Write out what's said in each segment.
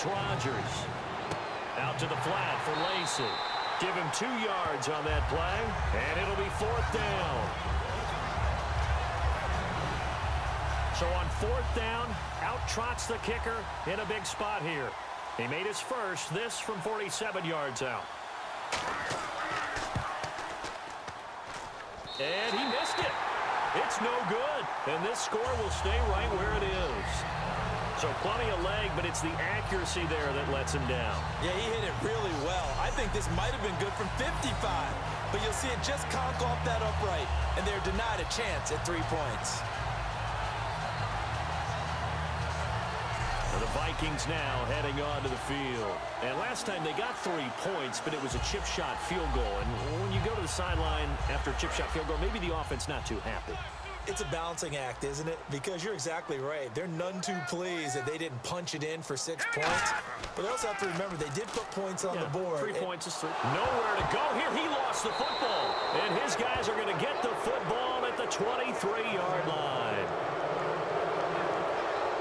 It's Rodgers. Out to the flat for Lacy. Give him 2 yards on that play, and it'll be 4th down. So on 4th down, out trots the kicker in a big spot here. He made his first, this from 47 yards out. And he missed it. It's no good. And this score will stay right where it is. So plenty of leg, but it's the accuracy there that lets him down. Yeah, he hit it really well. I think this might have been good from 55. But you'll see it just conk off that upright. And they're denied a chance at 3 points. The Vikings now heading onto the field. And last time they got 3 points, but it was a chip shot field goal. And when you go to the sideline after a chip shot field goal, maybe the offense not too happy. It's a balancing act, isn't it? Because you're exactly right. They're none too pleased that they didn't punch it in for 6 points. But they also have to remember they did put points on the board. 3 points is 3. Nowhere to go here. He lost the football. And his guys are going to get the football at the 23-yard line.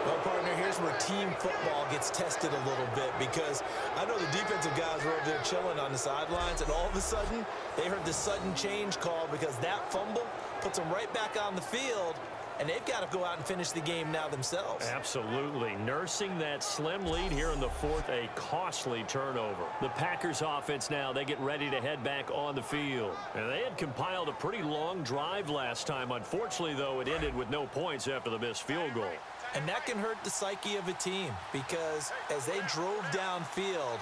Well, partner, here's where team football gets tested a little bit because I know the defensive guys were over there chilling on the sidelines, and all of a sudden, they heard the sudden change call because that fumble puts them right back on the field, and they've got to go out and finish the game now themselves. Absolutely. Nursing that slim lead here in the 4th, a costly turnover. The Packers offense now, they get ready to head back on the field. And they had compiled a pretty long drive last time. Unfortunately, though, it ended with no points after the missed field goal. And that can hurt the psyche of a team because as they drove downfield,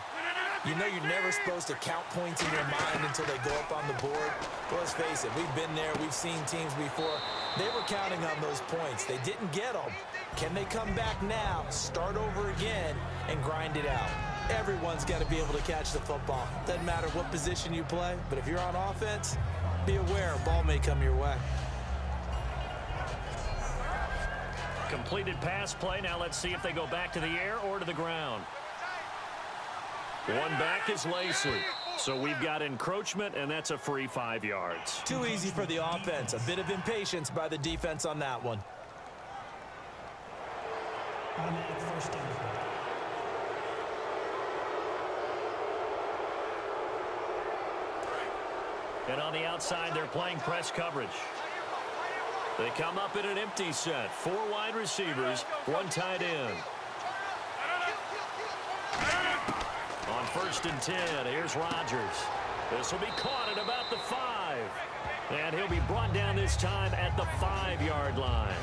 you know you're never supposed to count points in your mind until they go up on the board. Well, let's face it, we've been there. We've seen teams before. They were counting on those points. They didn't get them. Can they come back now, start over again, and grind it out? Everyone's got to be able to catch the football. Doesn't matter what position you play, but if you're on offense, be aware a ball may come your way. Completed pass play. Now let's see if they go back to the air or to the ground. One back is Lacy. So we've got encroachment, and that's a free 5 yards. Too easy for the offense. A bit of impatience by the defense on that one. First down. And on the outside, they're playing press coverage. They come up in an empty set. 4 wide receivers, 1 tight end. On 1st and 10, here's Rodgers. This will be caught at about the 5. And he'll be brought down this time at the 5-yard line.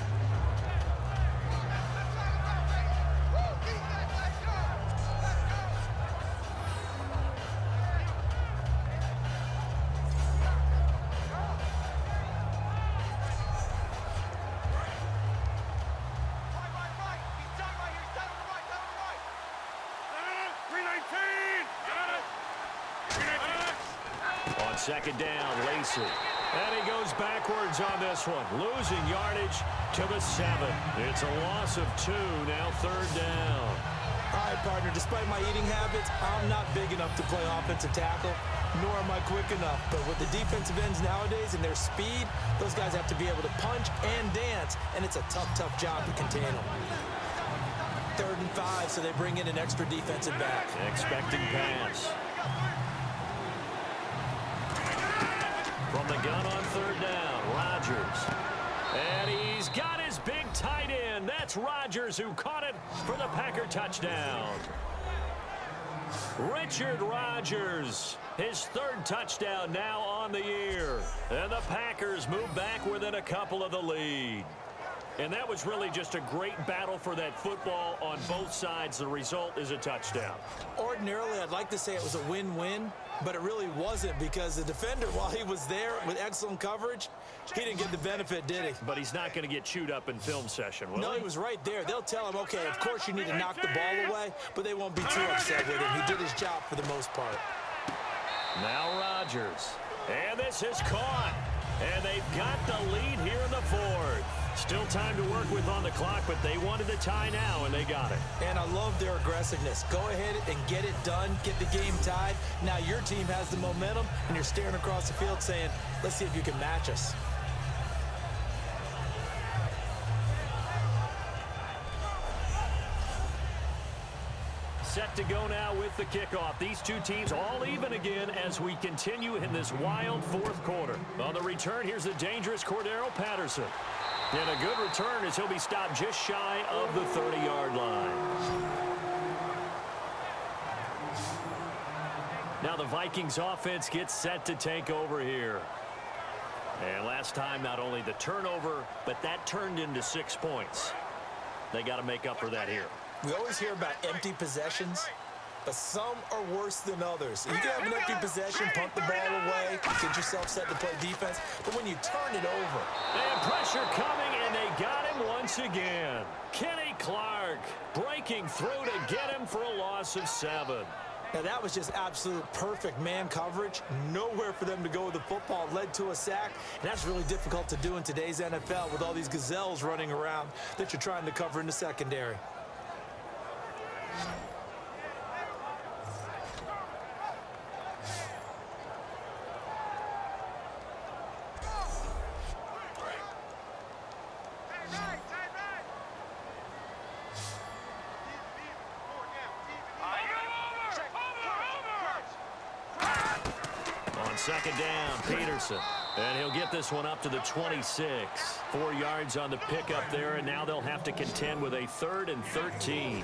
On 2nd down, Lacy. And he goes backwards on this one. Losing yardage to the 7. It's a loss of 2. Now 3rd down. All right, partner, despite my eating habits, I'm not big enough to play offensive tackle, nor am I quick enough. But with the defensive ends nowadays and their speed, those guys have to be able to punch and dance, and it's a tough, tough job to contain them. 3rd and 5, so they bring in an extra defensive back. Expecting pass. From the gun on 3rd down, Rodgers. And he's got his big tight end. That's Rodgers who caught it for the Packer touchdown. Richard Rodgers, his 3rd touchdown now on the year. And the Packers move back within a couple of the lead. And that was really just a great battle for that football on both sides. The result is a touchdown. Ordinarily, I'd like to say it was a win-win, but it really wasn't because the defender, while he was there with excellent coverage, he didn't get the benefit, did he? But he's not going to get chewed up in film session, will he? No, he was right there. They'll tell him, okay, of course you need to knock the ball away, but they won't be too upset with him. He did his job for the most part. Now Rodgers. And this is caught. And they've got the lead here in the 4th. Still time to work with on the clock, but they wanted the tie now, and they got it. And I love their aggressiveness. Go ahead and get it done, get the game tied. Now your team has the momentum, and you're staring across the field saying, let's see if you can match us. set to go now with the kickoff. These two teams all even again as we continue in this wild fourth quarter. On the return, here's the dangerous Cordero Patterson. And a good return as he'll be stopped just shy of the 30-yard line. Now the Vikings offense gets set to take over here. And last time, not only the turnover, but that turned into 6 points. They got to make up for that here. We always hear about empty possessions, but some are worse than others. You can have an empty possession, punt the ball away, get yourself set to play defense, but when you turn it over. And pressure coming, and they got him once again. Kenny Clark breaking through to get him for a loss of 7. Now, that was just absolute perfect man coverage. Nowhere for them to go with the football. Led to a sack, and that's really difficult to do in today's NFL with all these gazelles running around that you're trying to cover in the secondary. Second down, Peterson. And he'll get this one up to the 26. 4 yards on the pickup there, and now they'll have to contend with a 3rd and 13.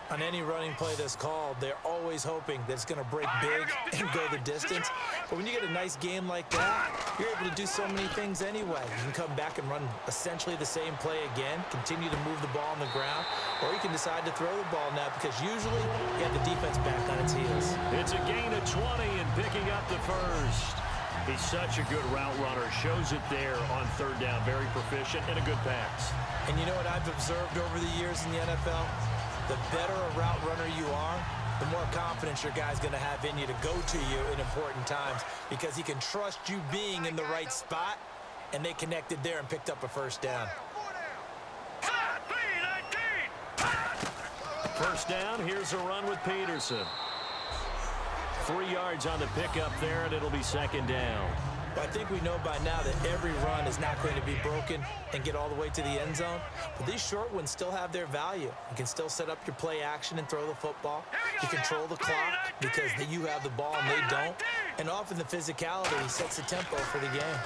On any running play that's called, they're always hoping that it's going to break big and go the distance. But when you get a nice game like that, you're able to do so many things anyway. You can come back and run essentially the same play again, continue to move the ball on the ground, or you can decide to throw the ball now because usually you have the defense back on its heels. It's a gain of 20 and picking up the first. He's such a good route runner. Shows it there on 3rd down. Very proficient and a good pass. And you know what I've observed over the years in the NFL? The better a route runner you are, the more confidence your guy's going to have in you to go to you in important times because he can trust you being in the right spot, and they connected there and picked up a 1st down. First down, here's a run with Peterson. 3 yards on the pickup there, and it'll be 2nd down. Well, I think we know by now that every run is not going to be broken and get all the way to the end zone. But these short ones still have their value. You can still set up your play action and throw the football. You control the clock because you have the ball and they don't. And often the physicality sets the tempo for the game.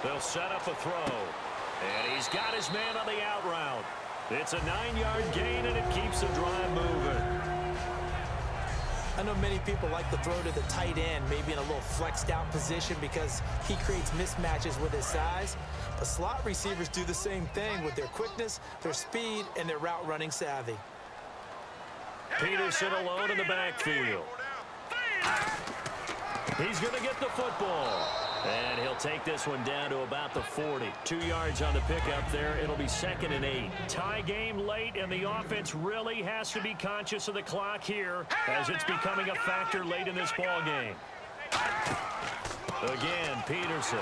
They'll set up a throw. And he's got his man on the out route. It's a 9-yard gain, and it keeps the drive moving. I know many people like to throw to the tight end, maybe in a little flexed out position because he creates mismatches with his size. But slot receivers do the same thing with their quickness, their speed, and their route running savvy. Peterson alone in the backfield. He's going to get the football. And he'll take this one down to about the 40. 2 yards on the pickup there. It'll be 2nd and 8. Tie game late, and the offense really has to be conscious of the clock here as it's becoming a factor late in this ball game. Again, Peterson.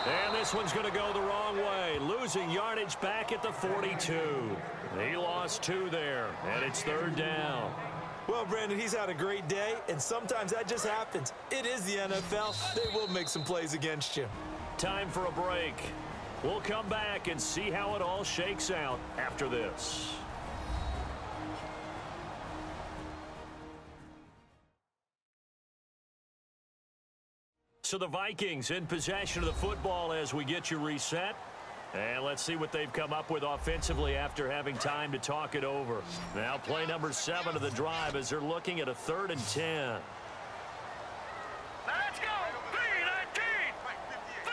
And this one's going to go the wrong way. Losing yardage back at the 42. He lost 2 there, and it's 3rd down. Well, Brandon, he's had a great day, and sometimes that just happens. It is the NFL. They will make some plays against you. Time for a break. We'll come back and see how it all shakes out after this. So the Vikings in possession of the football as we get you reset. And let's see what they've come up with offensively after having time to talk it over. Now play number 7 of the drive as they're looking at a 3rd and 10. Let's go!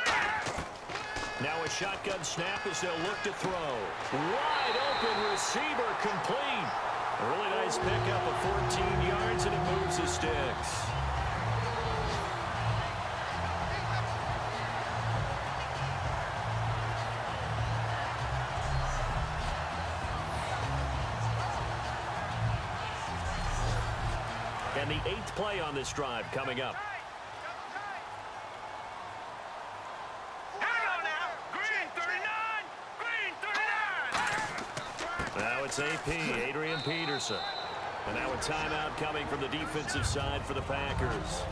3-19! Now a shotgun snap as they'll look to throw. Wide open receiver complete. A really nice pickup of 14 yards, and it moves the sticks. And the 8th play on this drive coming up. Hang on now! Green 39! Green 39! Now it's AP, Adrian Peterson. And now a timeout coming from the defensive side for the Packers.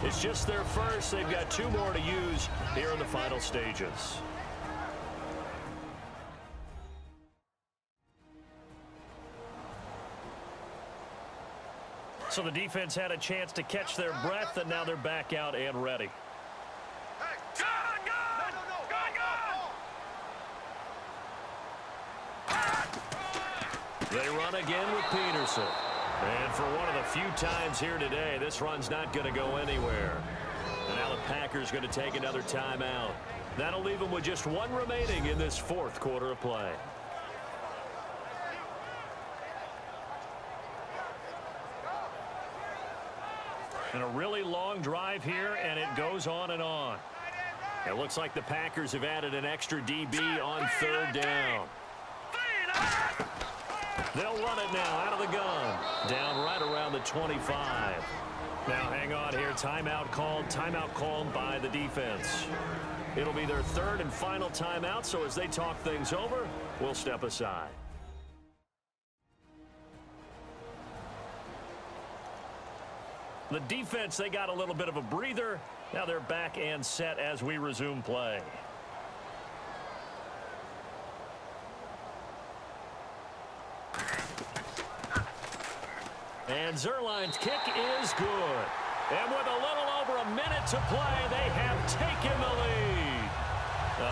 It's just their first. They've got 2 more to use here in the final stages. So the defense had a chance to catch their breath, and now they're back out and ready. Hey, gun! They run again with Peterson. And for one of the few times here today, this run's not going to go anywhere. And now the Packers going to take another timeout. That'll leave them with just one remaining in this fourth quarter of play. And a really long drive here, and it goes on and on. It looks like the Packers have added an extra DB on third down. They'll run it now out of the gun. Down right around the 25. Now hang on here. Timeout called by the defense. It'll be their third and final timeout, so as they talk things over, we'll step aside. The defense, they got a little bit of a breather. Now they're back and set as we resume play. And Zerline's kick is good. And with a little over a minute to play, they have taken the lead.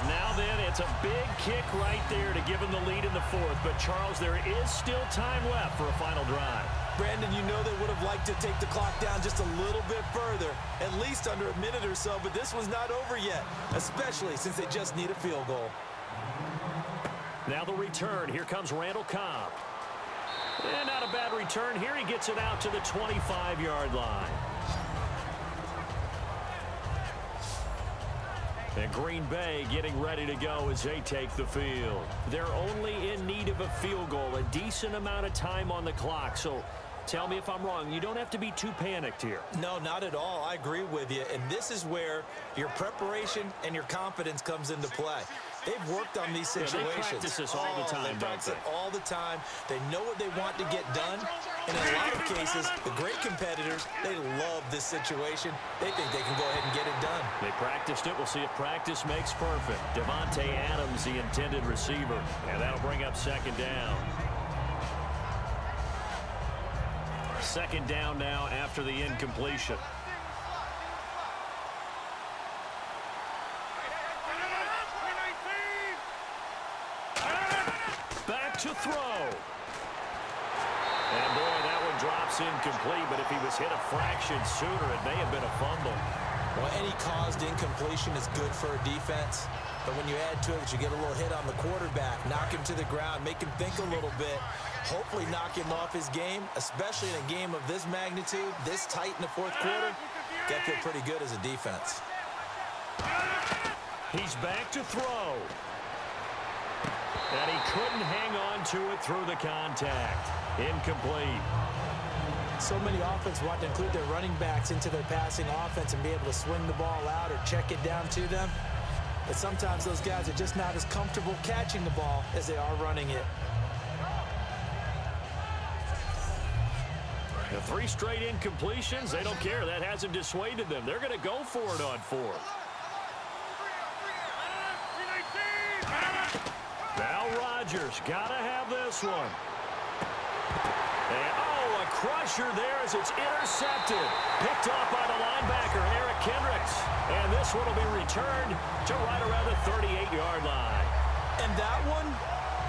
Now then, it's a big kick right there to give them the lead in the fourth. But, Charles, there is still time left for a final drive. Brandon, you know they would have liked to take the clock down just a little bit further, at least under a minute or so, but this one's not over yet, especially since they just need a field goal. Now the return. Here comes Randall Cobb. And not a bad return here. He gets it out to the 25-yard line. And Green Bay getting ready to go as they take the field. They're only in need of a field goal, a decent amount of time on the clock. So tell me if I'm wrong. You don't have to be too panicked here. No, not at all. I agree with you. And this is where your preparation and your confidence comes into play. They've worked on these situations. They practice this all the time, They practice it all the time. They know what they want to get done. And in a lot of cases, the great competitors, they love this situation. They think they can go ahead and get it done. They practiced it. We'll see if practice makes perfect. Devontae Adams, the intended receiver. And that'll bring up second down. Second down now after the incompletion. Back to throw. And boy, that one drops incomplete, but if he was hit a fraction sooner, it may have been a fumble. Well, any caused incompletion is good for a defense. But when you add to it, you get a little hit on the quarterback, knock him to the ground, make him think a little bit, hopefully knock him off his game, especially in a game of this magnitude, this tight in the fourth quarter. Got to feel pretty good as a defense. He's back to throw. And he couldn't hang on to it through the contact. Incomplete. So many offenses want to include their running backs into their passing offense and be able to swing the ball out or check it down to them. But sometimes those guys are just not as comfortable catching the ball as they are running it. The 3 straight incompletions, they don't care. That hasn't dissuaded them. They're going to go for it on fourth. Now Rodgers got to have this one. And, oh, a crusher there as it's intercepted. Picked off by the linebacker, Eric Kendricks. And this one will be returned to right around the 38-yard line. And that one,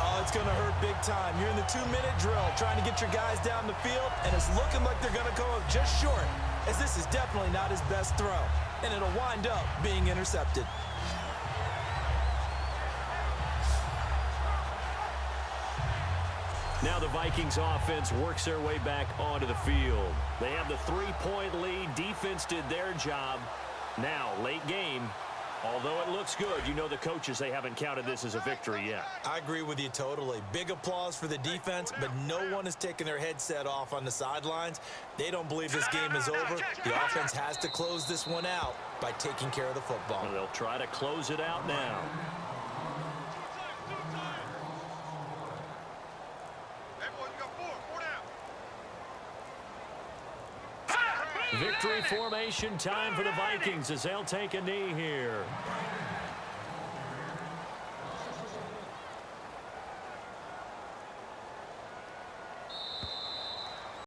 oh, it's going to hurt big time. You're in the 2-minute drill trying to get your guys down the field, and it's looking like they're going to go up just short, as this is definitely not his best throw. And it'll wind up being intercepted. Now the Vikings offense works their way back onto the field. They have the 3-point lead. Defense did their job. Now, late game, although it looks good, you know the coaches, they haven't counted this as a victory yet. I agree with you totally. Big applause for the defense, but no one is taking their headset off on the sidelines. They don't believe this game is over. The offense has to close this one out by taking care of the football. And they'll try to close it out now. Victory formation time for the Vikings as they'll take a knee here.